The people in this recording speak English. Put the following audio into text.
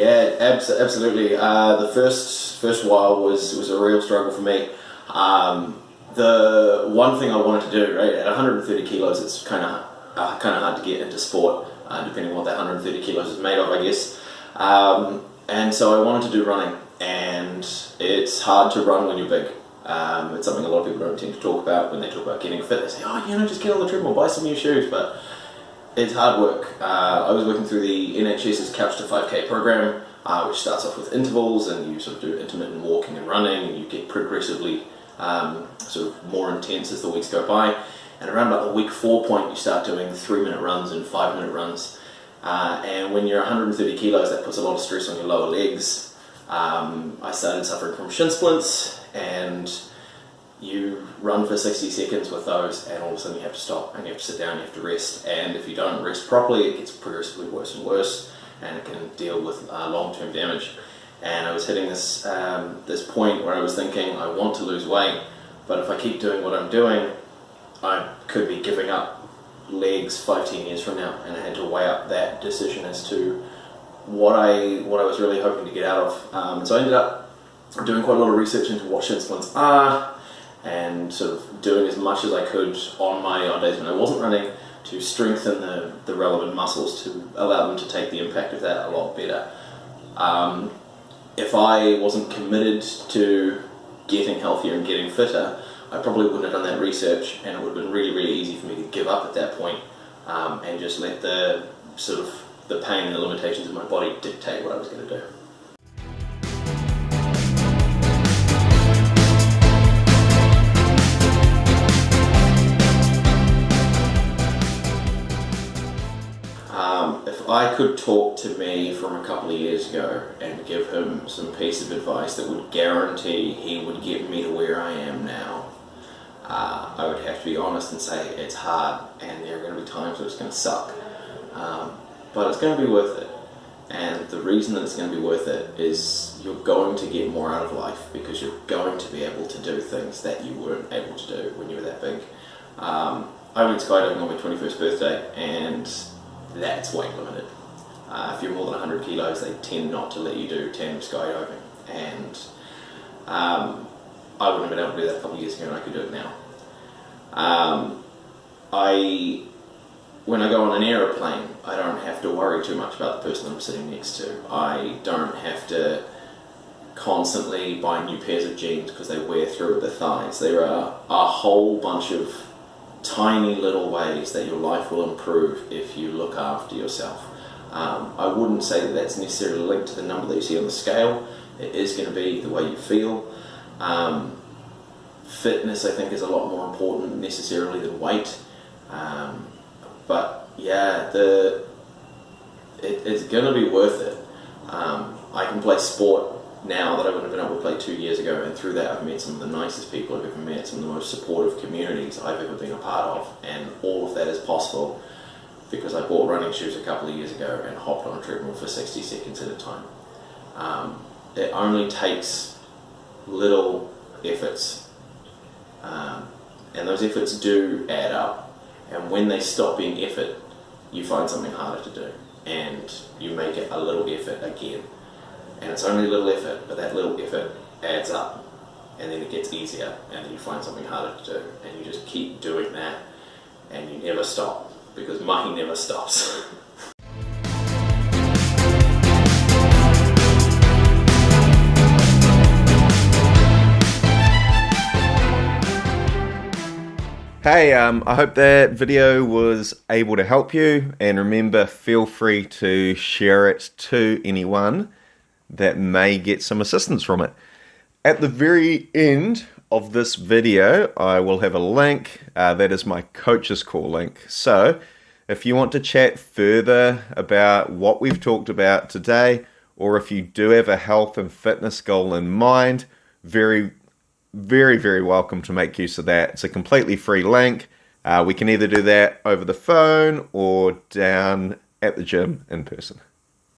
Yeah, absolutely. The first while was a real struggle for me. The one thing I wanted to do, right, at 130 kilos, it's kind of hard to get into sport, depending on what that 130 kilos is made of, I guess. And so I wanted to do running, and it's hard to run when you're big. It's something a lot of people don't tend to talk about when they talk about getting fit. They say, oh, just get on the treadmill, buy some new shoes, but it's hard work. I was working through the NHS's Couch to 5K program, which starts off with intervals, and you sort of do intermittent walking and running, and you get progressively sort of more intense as the weeks go by. And around about the week 4 point, you start doing 3-minute runs and 5-minute runs. And when you're 130 kilos, that puts a lot of stress on your lower legs. I started suffering from shin splints, and you run for 60 seconds with those, and all of a sudden you have to stop, and you have to sit down, you have to rest. And if you don't rest properly, it gets progressively worse and worse, and it can deal with long-term damage. And I was hitting this point where I was thinking, I want to lose weight, but if I keep doing what I'm doing, I could be giving up legs 5-10 years from now. And I had to weigh up that decision as to what I was really hoping to get out of. And so I ended up doing quite a lot of research into what shin splints are, and sort of doing as much as I could on days when I wasn't running to strengthen the relevant muscles to allow them to take the impact of that a lot better. If I wasn't committed to getting healthier and getting fitter, I probably wouldn't have done that research, and it would have been really, really easy for me to give up at that point, and just let the pain and the limitations of my body dictate what I was going to do. If I could talk to me from a couple of years ago and give him some piece of advice that would guarantee he would get me to where I am now, I would have to be honest and say it's hard, and there are going to be times where it's going to suck, but it's going to be worth it. And the reason that it's going to be worth it is you're going to get more out of life, because you're going to be able to do things that you weren't able to do when you were that big. I went skydiving on my 21st birthday, and that's weight limited. If you're more than 100 kilos, they tend not to let you do tandem skydiving, and I wouldn't have been able to do that a couple of years ago, and I could do it now. When I go on an aeroplane, I don't have to worry too much about the person I'm sitting next to. I don't have to constantly buy new pairs of jeans because they wear through at the thighs. There are a whole bunch of tiny little ways that your life will improve if you look after yourself. I wouldn't say that that's necessarily linked to the number that you see on the scale. It is going to be the way you feel. Fitness, I think, is a lot more important necessarily than weight. But yeah, it's going to be worth it. I can play sport now that I wouldn't have been able to play 2 years ago, and through that I've met some of the nicest people I've ever met, some of the most supportive communities I've ever been a part of, and all of that is possible because I bought running shoes a couple of years ago and hopped on a treadmill for 60 seconds at a time. It only takes little efforts, and those efforts do add up, and when they stop being effort, you find something harder to do, and you make it a little effort again. And it's only a little effort, but that little effort adds up, and then it gets easier, and then you find something harder to do, and you just keep doing that, and you never stop, because money never stops. Hey, I hope that video was able to help you, and remember, feel free to share it to anyone that may get some assistance from it. At the very end of this video, I will have a link. That is my coach's call link. So if you want to chat further about what we've talked about today, or if you do have a health and fitness goal in mind, very welcome to make use of that. It's a completely free link. We can either do that over the phone or down at the gym in person.